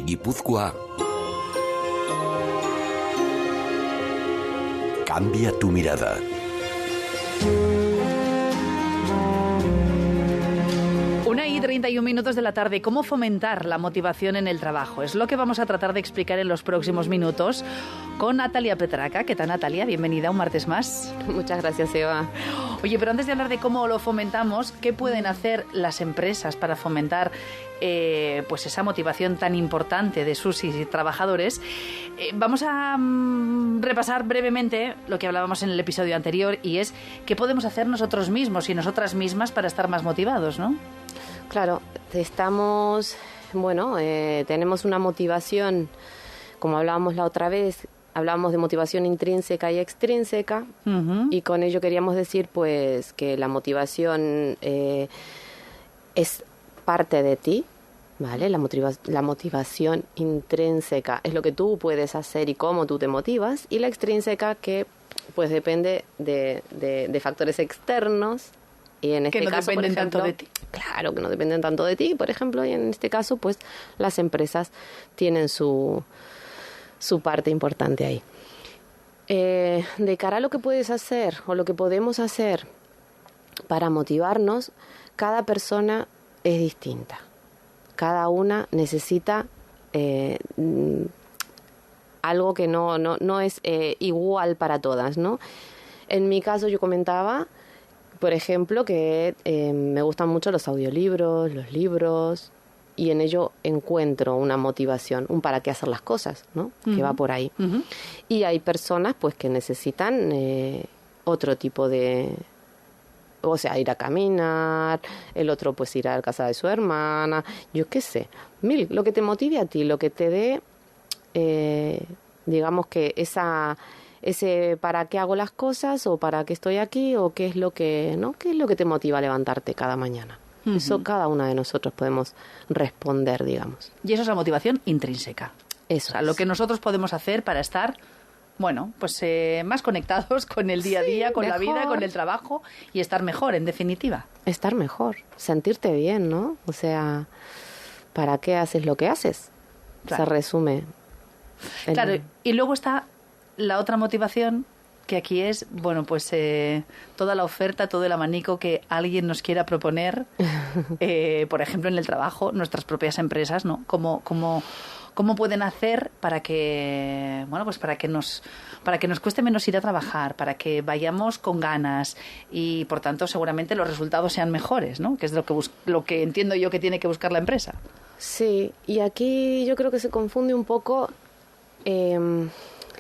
Guipúzcoa. Cambia tu mirada. Y 31 minutos de la tarde. ¿Cómo fomentar la motivación en el trabajo? Es lo que vamos a tratar de explicar en los próximos minutos con Natalia Petraca. ¿Qué tal, Natalia? Bienvenida un martes más. Muchas gracias, Eva. Oye, pero antes de hablar de cómo lo fomentamos, ¿qué pueden hacer las empresas para fomentar pues esa motivación tan importante de sus trabajadores? Vamos a repasar brevemente lo que hablábamos en el episodio anterior, y es qué podemos hacer nosotros mismos y nosotras mismas para estar más motivados, ¿no? Claro, tenemos una motivación, como hablábamos la otra vez, hablábamos de motivación intrínseca y extrínseca, y con ello queríamos decir pues que la motivación es parte de ti, ¿vale? La motivación intrínseca es lo que tú puedes hacer y cómo tú te motivas, y la extrínseca que pues depende de factores externos. Y en este caso, dependen por ejemplo, tanto de ti. Claro, que no dependen tanto de ti, por ejemplo, y en este caso, pues, las empresas tienen su parte importante ahí. De cara a lo que puedes hacer o lo que podemos hacer para motivarnos, cada persona es distinta. Cada una necesita algo que no es igual para todas, ¿no? En mi caso, yo comentaba, por ejemplo, que me gustan mucho los audiolibros, los libros, y en ello encuentro una motivación, un para qué hacer las cosas, ¿no? Que va por ahí. Y hay personas pues que necesitan otro tipo de... O sea, ir a caminar, el otro pues ir a la casa de su hermana, yo qué sé, lo que te motive a ti, lo que te dé, digamos que ese para qué hago las cosas, o para qué estoy aquí, o qué es lo que te motiva a levantarte cada mañana. Eso cada una de nosotros podemos responder, digamos. Y eso es la motivación intrínseca. Eso, o sea, lo que nosotros podemos hacer para estar, bueno, pues más conectados con el día a día, con mejor. La vida, con el trabajo, y estar mejor, en definitiva. Estar mejor, sentirte bien, ¿no? O sea, ¿para qué haces lo que haces? Claro. Se resume. Claro, y luego está la otra motivación, que aquí es, bueno, pues toda la oferta, todo el abanico que alguien nos quiera proponer, por ejemplo, en el trabajo, nuestras propias empresas, ¿no? ¿Cómo pueden hacer para que, bueno, pues para que nos cueste menos ir a trabajar, para que vayamos con ganas y, por tanto, seguramente los resultados sean mejores, ¿no? Que es lo que entiendo yo que tiene que buscar la empresa. Sí, y aquí yo creo que se confunde un poco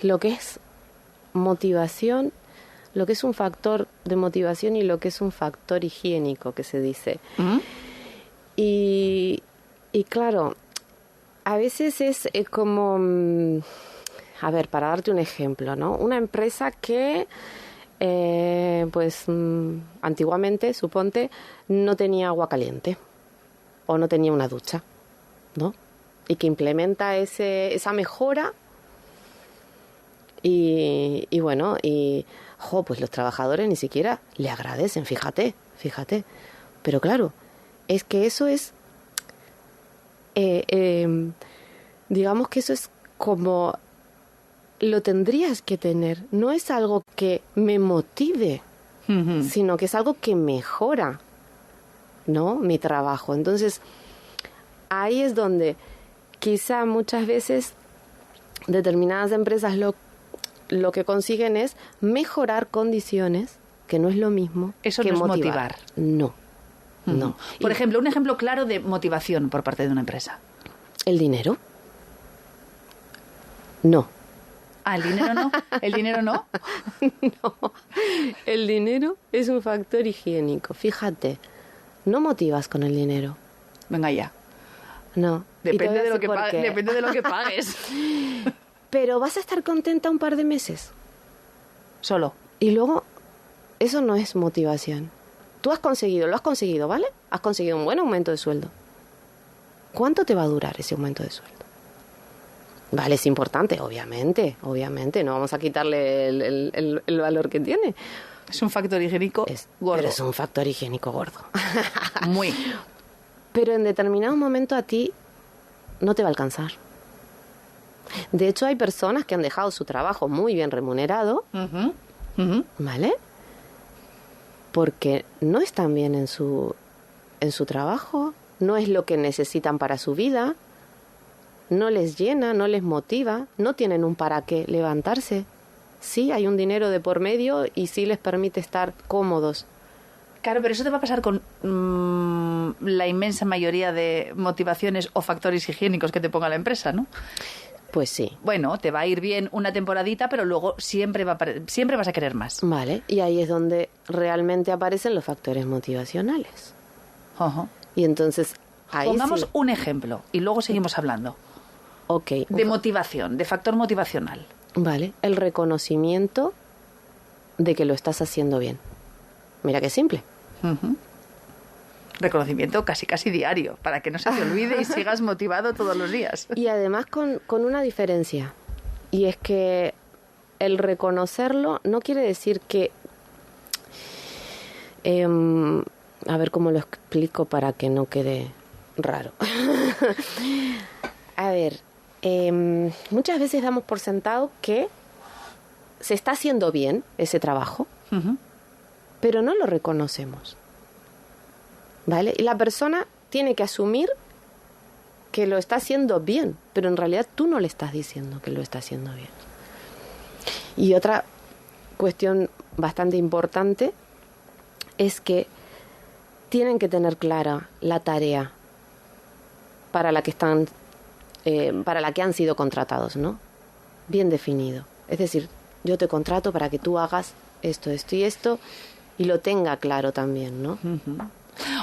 lo que es motivación, lo que es un factor de motivación y lo que es un factor higiénico, que se dice. Y claro, a veces es como, a ver, para darte un ejemplo, ¿no? Una empresa que, antiguamente, suponte, no tenía agua caliente o no tenía una ducha, ¿no? Y que implementa esa mejora. Y pues los trabajadores ni siquiera le agradecen, fíjate. Pero claro, es que eso es, digamos que eso es como lo tendrías que tener. No es algo que me motive, sino que es algo que mejora, ¿no? Mi trabajo. Entonces, ahí es donde quizá muchas veces determinadas empresas lo que consiguen es mejorar condiciones, que no es lo mismo eso que no es motivar. No. Por ejemplo, un ejemplo claro de motivación por parte de una empresa. ¿El dinero? No. Ah, ¿el dinero no? ¿El dinero no? No. El dinero es un factor higiénico. Fíjate, no motivas con el dinero. Venga ya. No. Depende de lo que pagues. Pero vas a estar contenta un par de meses. Solo. Y luego, eso no es motivación. Lo has conseguido, ¿vale? Has conseguido un buen aumento de sueldo. ¿Cuánto te va a durar ese aumento de sueldo? Vale, es importante, obviamente. No vamos a quitarle el valor que tiene. Es un factor higiénico gordo. Pero es un factor higiénico gordo. Muy. Pero en determinado momento a ti no te va a alcanzar. De hecho, hay personas que han dejado su trabajo muy bien remunerado, ¿vale? Porque no están bien en su trabajo, no es lo que necesitan para su vida, no les llena, no les motiva, no tienen un para qué levantarse. Sí, hay un dinero de por medio y sí les permite estar cómodos. Claro, pero eso te va a pasar con la inmensa mayoría de motivaciones o factores higiénicos que te ponga la empresa, ¿no? Pues sí. Bueno, te va a ir bien una temporadita, pero luego siempre vas a querer más. Vale, y ahí es donde realmente aparecen los factores motivacionales. Y entonces, ahí pongamos sí. un ejemplo y luego seguimos hablando. Ok. De motivación, de factor motivacional. Vale, el reconocimiento de que lo estás haciendo bien. Mira qué simple. Reconocimiento casi diario, para que no se te olvide y sigas motivado todos los días. Y además con una diferencia, y es que el reconocerlo no quiere decir que... a ver cómo lo explico para que no quede raro. A ver, muchas veces damos por sentado que se está haciendo bien ese trabajo, pero no lo reconocemos. ¿Vale? Y la persona tiene que asumir que lo está haciendo bien, pero en realidad tú no le estás diciendo que lo está haciendo bien. Y otra cuestión bastante importante es que tienen que tener clara la tarea para la que han sido contratados, ¿no? Bien definido. Es decir, yo te contrato para que tú hagas esto, esto y esto, y lo tenga claro también, ¿no?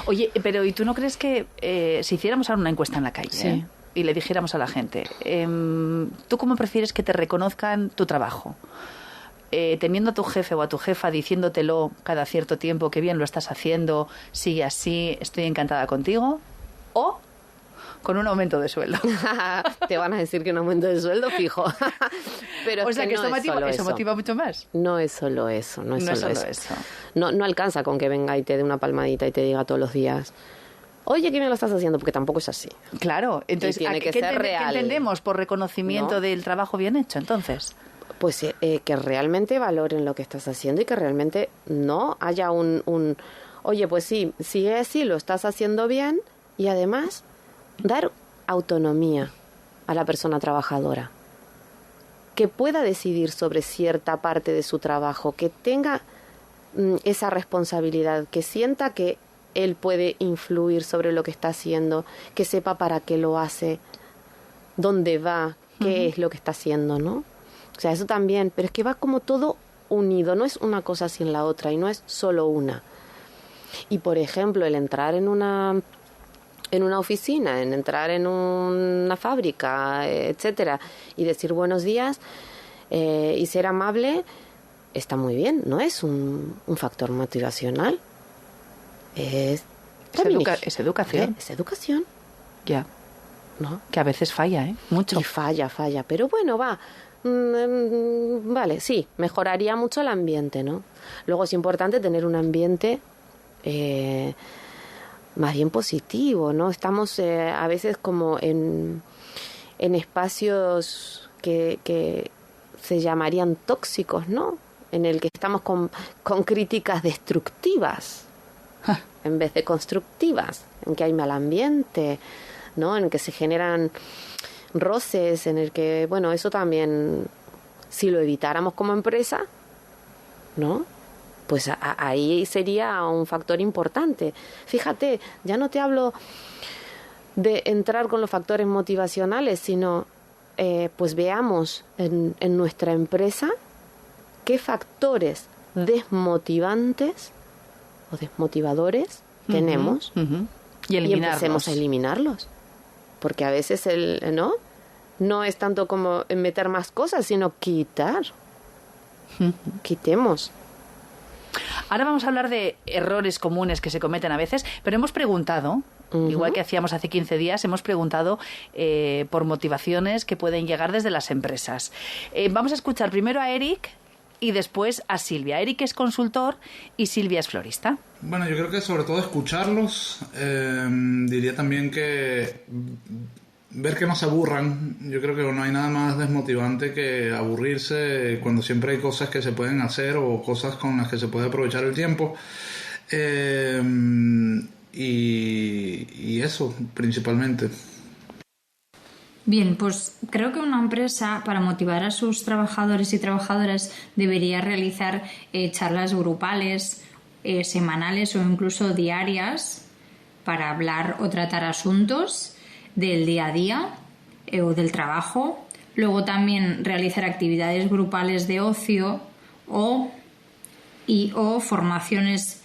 Oye, pero ¿y tú no crees que si hiciéramos ahora una encuesta en la calle, sí, y le dijéramos a la gente, ¿tú cómo prefieres que te reconozcan tu trabajo? Teniendo a tu jefe o a tu jefa diciéndotelo cada cierto tiempo, que bien lo estás haciendo, sigue así, estoy encantada contigo, o con un aumento de sueldo. Te van a decir que un aumento de sueldo fijo. Pero o sea, que no eso motiva mucho más. No es solo eso. No es solo eso. No alcanza con que venga y te dé una palmadita y te diga todos los días, oye, qué bien lo estás haciendo, porque tampoco es así. Claro, entonces, tiene que ser real. ¿qué entendemos por reconocimiento del trabajo bien hecho, entonces? Pues que realmente valoren lo que estás haciendo y que realmente no haya un oye, pues sí, si es así, lo estás haciendo bien, y además dar autonomía a la persona trabajadora, que pueda decidir sobre cierta parte de su trabajo, que tenga esa responsabilidad, que sienta que él puede influir sobre lo que está haciendo, que sepa para qué lo hace, dónde va, qué es lo que está haciendo, ¿no? O sea, eso también, pero es que va como todo unido, no es una cosa sin la otra y no es solo una. Y, por ejemplo, el entrar en una oficina, en entrar en una fábrica, etcétera, y decir buenos días y ser amable, está muy bien, no es un factor motivacional. Es educación. Es educación. Ya. ¿No? Que a veces falla, mucho. Y falla. Pero bueno, va. Vale, sí, mejoraría mucho el ambiente, ¿no? Luego es importante tener un ambiente más bien positivo, ¿no? Estamos a veces como en espacios que se llamarían tóxicos, ¿no? En el que estamos con críticas destructivas en vez de constructivas, en que hay mal ambiente, ¿no? En que se generan roces, en el que, bueno, eso también, si lo evitáramos como empresa, ¿no? Pues ahí sería un factor importante. Fíjate, ya no te hablo de entrar con los factores motivacionales, sino pues veamos en nuestra empresa qué factores desmotivantes o desmotivadores tenemos y empecemos a eliminarlos. Porque a veces no es tanto como meter más cosas, sino quitar. Quitemos. Ahora vamos a hablar de errores comunes que se cometen a veces, pero hemos preguntado, igual que hacíamos hace 15 días, hemos preguntado por motivaciones que pueden llegar desde las empresas. Vamos a escuchar primero a Eric y después a Silvia. Eric es consultor y Silvia es florista. Bueno, yo creo que sobre todo escucharlos. Diría también que ver que no se aburran. Yo creo que no hay nada más desmotivante que aburrirse cuando siempre hay cosas que se pueden hacer o cosas con las que se puede aprovechar el tiempo. Y eso, principalmente. Bien, pues creo que una empresa, para motivar a sus trabajadores y trabajadoras, debería realizar charlas grupales, semanales o incluso diarias para hablar o tratar asuntos del día a día o del trabajo. Luego también realizar actividades grupales de ocio o formaciones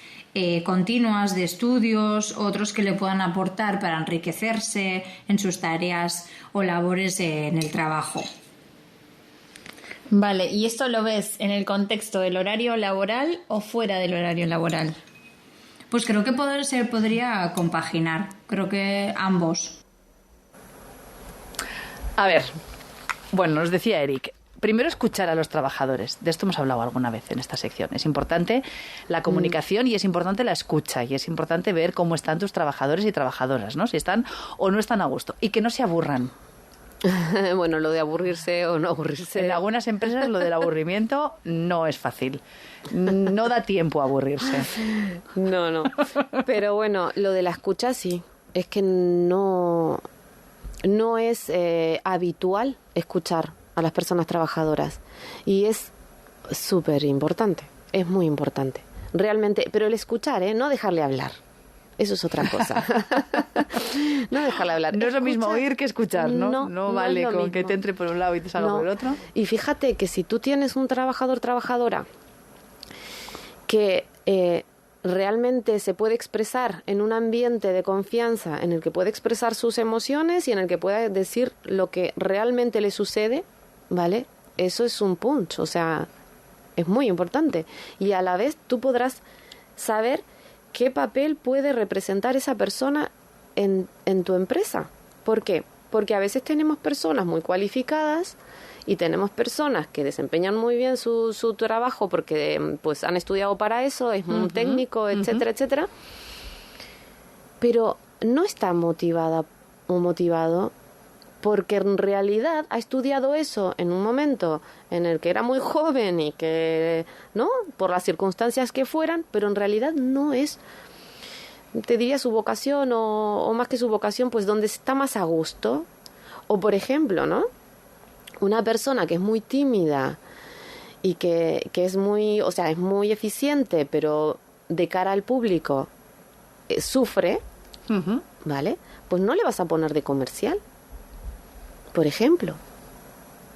continuas de estudios, otros que le puedan aportar para enriquecerse en sus tareas o labores en el trabajo. Vale, ¿y esto lo ves en el contexto del horario laboral o fuera del horario laboral? Pues creo que podría compaginar, creo que ambos. A ver, bueno, nos decía Eric, primero escuchar a los trabajadores. De esto hemos hablado alguna vez en esta sección. Es importante la comunicación y es importante la escucha y es importante ver cómo están tus trabajadores y trabajadoras, ¿no? Si están o no están a gusto y que no se aburran. Bueno, lo de aburrirse o no aburrirse. En algunas empresas lo del aburrimiento no es fácil. No da tiempo a aburrirse. No. Pero bueno, lo de la escucha sí. Es que no es habitual escuchar a las personas trabajadoras y es súper importante, es muy importante realmente, pero el escuchar, no dejarle hablar, eso es otra cosa. No dejarle hablar, no es lo mismo oír que escuchar, ¿no? No vale con mismo. Que te entre por un lado y te salga por el otro. Y fíjate que si tú tienes un trabajadora que realmente se puede expresar en un ambiente de confianza en el que puede expresar sus emociones y en el que pueda decir lo que realmente le sucede, ¿vale? Eso es un punch, o sea, es muy importante. Y a la vez tú podrás saber qué papel puede representar esa persona en tu empresa. ¿Por qué? Porque a veces tenemos personas muy cualificadas y tenemos personas que desempeñan muy bien su trabajo porque pues han estudiado para eso, es muy técnico, etcétera, etcétera. Pero no está motivada o motivado porque en realidad ha estudiado eso en un momento en el que era muy joven y que, ¿no?, por las circunstancias que fueran, pero en realidad no es, te diría, su vocación o más que su vocación, pues donde está más a gusto. O por ejemplo, ¿no?, una persona que es muy tímida y que es muy, o sea, es muy eficiente, pero de cara al público sufre, ¿vale? Pues no le vas a poner de comercial, por ejemplo,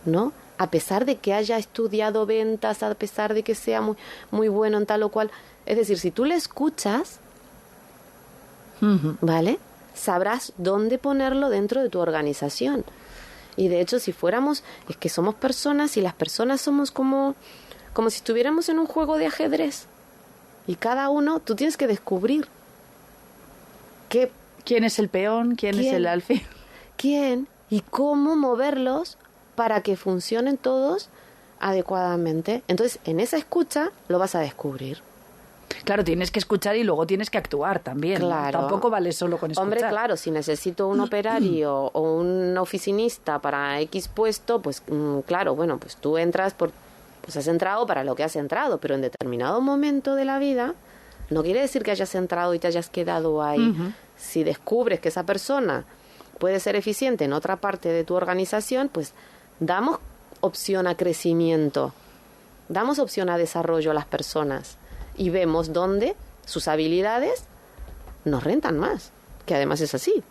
¿no? A pesar de que haya estudiado ventas, a pesar de que sea muy, muy bueno en tal o cual. Es decir, si tú le escuchas, ¿vale?, sabrás dónde ponerlo dentro de tu organización. Y de hecho, si fuéramos, es que somos personas y las personas somos como si estuviéramos en un juego de ajedrez. Y cada uno, tú tienes que descubrir quién es el peón, quién es el alfil. ¿Quién? Y cómo moverlos para que funcionen todos adecuadamente. Entonces, en esa escucha lo vas a descubrir. Claro, tienes que escuchar y luego tienes que actuar también. Claro. Tampoco vale solo con escuchar. Hombre, claro, si necesito un operario o un oficinista para X puesto, pues claro, bueno, pues tú entras pues has entrado para lo que has entrado, pero en determinado momento de la vida no quiere decir que hayas entrado y te hayas quedado ahí. Si descubres que esa persona puede ser eficiente en otra parte de tu organización, pues damos opción a crecimiento, damos opción a desarrollo a las personas y vemos dónde sus habilidades nos rentan más, que además es así.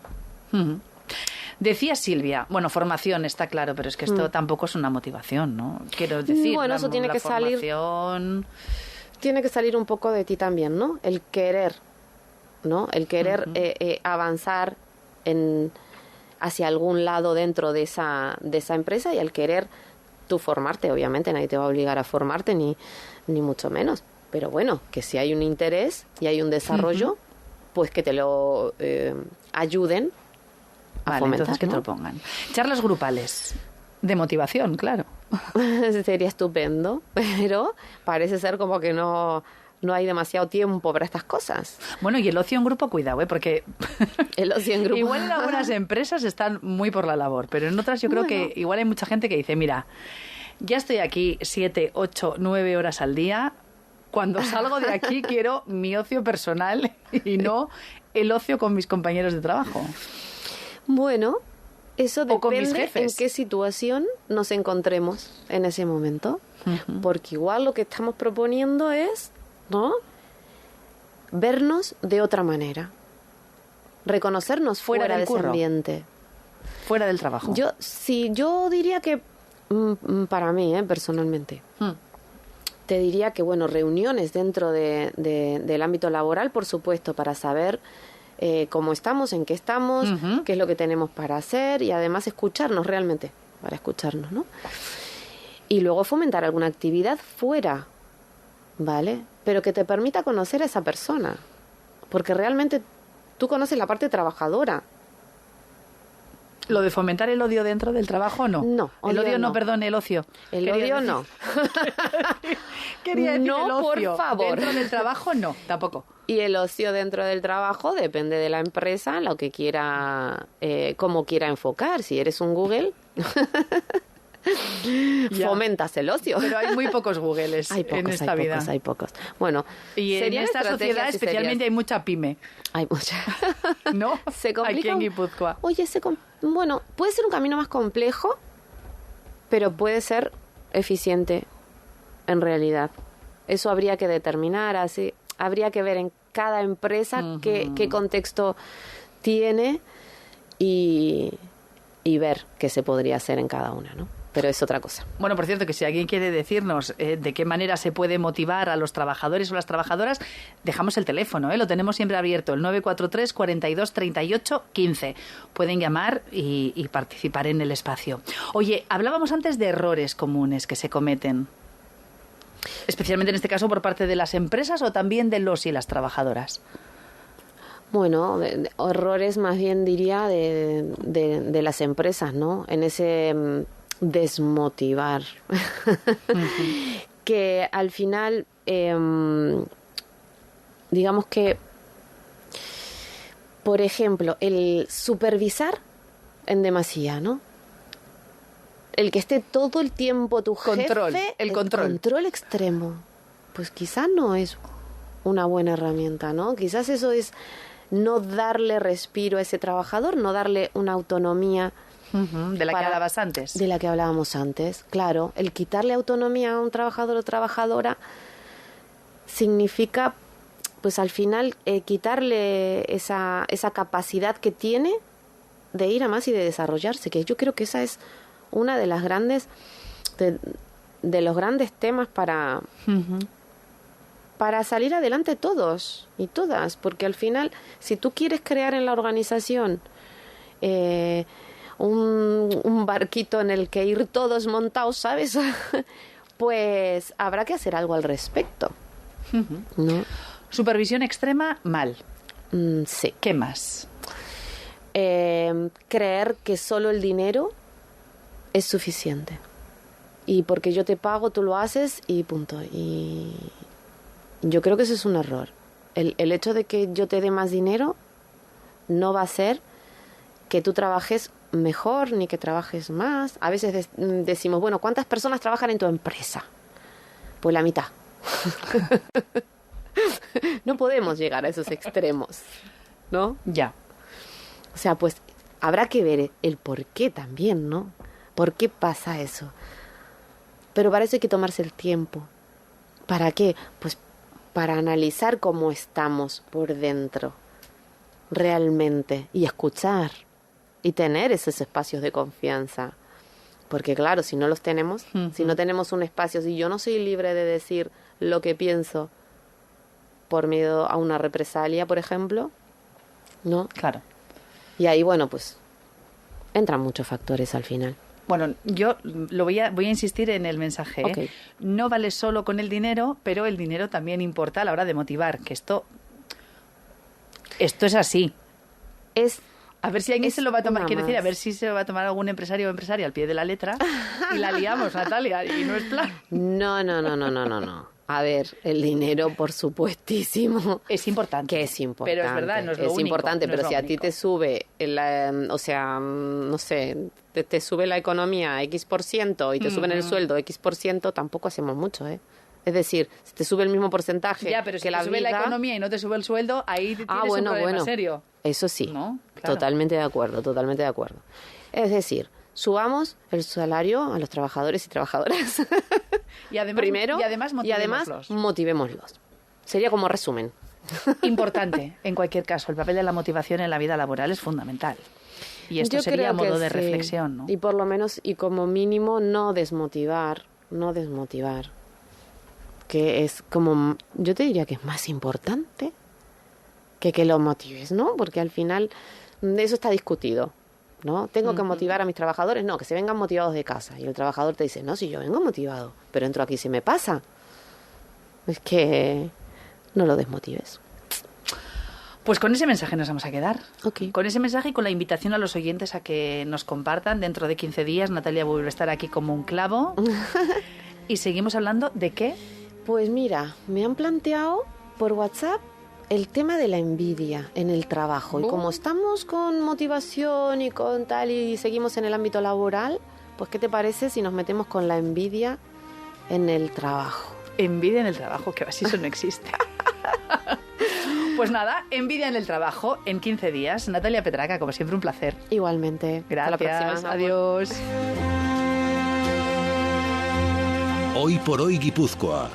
Decía Silvia, bueno, formación está claro, pero es que esto tampoco es una motivación, ¿no? Quiero decir, bueno, eso tiene que salir. Tiene que salir un poco de ti también, ¿no? El querer, ¿no? El querer avanzar hacia algún lado dentro de esa empresa y el querer tú formarte. Obviamente nadie te va a obligar a formarte ni mucho menos, pero bueno, que si hay un interés y hay un desarrollo, pues que te lo ayuden a fomentar, entonces que te lo pongan. Charlas grupales de motivación, claro. Sería estupendo, pero parece ser como que no no hay demasiado tiempo para estas cosas. Bueno, y el ocio en grupo, cuidado, porque El ocio en grupo. igual en algunas empresas están muy por la labor, pero en otras yo creo que igual hay mucha gente que dice, mira, ya estoy aquí 7, 8, 9 horas al día, cuando salgo de aquí quiero mi ocio personal y no el ocio con mis compañeros de trabajo. Bueno, eso O con mis depende en jefes. qué situación nos encontremos en ese momento. Porque igual lo que estamos proponiendo es, ¿no?, vernos de otra manera. Reconocernos Fuera fuera del de ese curro. ambiente. Fuera del trabajo. Yo diría que, para mí, personalmente, te diría que, bueno, reuniones dentro del ámbito laboral, por supuesto, para saber cómo estamos, en qué estamos, qué es lo que tenemos para hacer y además escucharnos realmente, para escucharnos, ¿no? Y luego fomentar alguna actividad fuera, ¿vale? Pero que te permita conocer a esa persona, porque realmente tú conoces la parte trabajadora. ¿Lo de fomentar el odio dentro del trabajo no? No, El odio odio no, no. perdón, el ocio. El Quería odio decir- no. Quería decir No, el ocio. por favor. Dentro del trabajo no, tampoco. Y el ocio dentro del trabajo depende de la empresa, lo que quiera, cómo quiera enfocar. Si eres un Google, Ya. fomentas el ocio. Pero hay muy pocos Googles Hay pocos, en esta vida. hay pocos. Bueno, Y en serían esta estrategias sociedad y serías- especialmente hay mucha pyme, hay mucha. ¿no? Se complica. Aquí en Guipúzcoa. Oye, bueno, puede ser un camino más complejo, pero puede ser eficiente en realidad. Eso habría que determinar, así habría que ver en cada empresa qué contexto tiene y ver qué se podría hacer en cada una, ¿no? Pero es otra cosa. Bueno, por cierto, que si alguien quiere decirnos de qué manera se puede motivar a los trabajadores o las trabajadoras, dejamos el teléfono, lo tenemos siempre abierto, el 943 42 38 15. Pueden llamar y participar en el espacio. Oye, hablábamos antes de errores comunes que se cometen, especialmente en este caso por parte de las empresas o también de los y las trabajadoras. Bueno, horrores más bien diría de las empresas, ¿no? En ese desmotivar. Que al final, digamos que, por ejemplo, el supervisar en demasía, ¿no? El que esté todo el tiempo tu Control, jefe, el control. control extremo, pues quizás no es una buena herramienta, ¿no? Quizás eso es no darle respiro a ese trabajador, no darle una autonomía De la que hablabas antes. de la que hablábamos antes. Claro, el quitarle autonomía a un trabajador o trabajadora significa, pues al final, quitarle esa capacidad que tiene de ir a más y de desarrollarse, que yo creo que esa es una de las grandes, de los grandes temas para salir adelante todos y todas, porque al final, si tú quieres crear en la organización un barquito en el que ir todos montados, ¿sabes? Pues habrá que hacer algo al respecto, ¿no? Supervisión extrema, mal. Sí. ¿Qué más? Creer que solo el dinero es suficiente. Y porque yo te pago, tú lo haces y punto. Y yo creo que eso es un error. El hecho de que yo te dé más dinero no va a hacer que tú trabajes mejor ni que trabajes más. A veces decimos, bueno, ¿cuántas personas trabajan en tu empresa? Pues la mitad. No podemos llegar a esos extremos, ¿no? Ya. O sea, pues habrá que ver el por qué también, ¿no? ¿Por qué pasa eso? Pero para eso hay que tomarse el tiempo. ¿Para qué? Pues para analizar cómo estamos por dentro, realmente, y escuchar, y tener esos espacios de confianza. Porque claro, si no los tenemos, si no tenemos un espacio, si yo no soy libre de decir lo que pienso por miedo a una represalia, por ejemplo, ¿no? Claro. Y ahí, bueno, pues entran muchos factores al final. Bueno, yo voy a insistir en el mensaje. ¿eh? Ok. No vale solo con el dinero, pero el dinero también importa a la hora de motivar, que esto es así. A ver si alguien Es se lo va a tomar, una quiero decir, a más. ver si se lo va a tomar algún empresario o empresaria al pie de la letra y la liamos, Natalia, y no es plan. No. A ver, el dinero, por supuestísimo. Es importante. Que es importante. Pero es verdad, no es lo único. Es importante, no pero es si lo a ti único. te sube, no sé, te sube la economía X% y te suben el sueldo X%, tampoco hacemos mucho, ¿eh? Es decir, si te sube el mismo porcentaje Ya, pero si que la te sube vida... la economía y no te sube el sueldo, ahí tienes un problema serio. Eso sí, ¿No? Claro. totalmente de acuerdo, totalmente de acuerdo. Es decir, subamos el salario a los trabajadores y trabajadoras. Y además, Primero, y además motivémoslos. motivémoslos. Sería como resumen. Importante, en cualquier caso, el papel de la motivación en la vida laboral es fundamental. Y esto Yo sería creo que modo de sí. reflexión, ¿no? Y por lo menos, y como mínimo, no desmotivar. Que es como, yo te diría que es más importante que lo motives, ¿no? Porque al final eso está discutido, ¿no? Tengo que motivar a mis trabajadores, no, que se vengan motivados de casa. Y el trabajador te dice, no, si yo vengo motivado, pero entro aquí y se me pasa. Es que no lo desmotives. Pues con ese mensaje nos vamos a quedar. Ok. Con ese mensaje y con la invitación a los oyentes a que nos compartan. Dentro de 15 días Natalia vuelve a estar aquí como un clavo. Y seguimos hablando de qué. Pues mira, me han planteado por WhatsApp el tema de la envidia en el trabajo. Y como estamos con motivación y con tal y seguimos en el ámbito laboral, pues ¿qué te parece si nos metemos con la envidia en el trabajo? Envidia en el trabajo, que así eso no existe. Pues nada, envidia en el trabajo en 15 días. Natalia Petraca, como siempre, un placer. Igualmente. Gracias, Hasta la próxima. adiós. Hoy por hoy Guipúzcoa.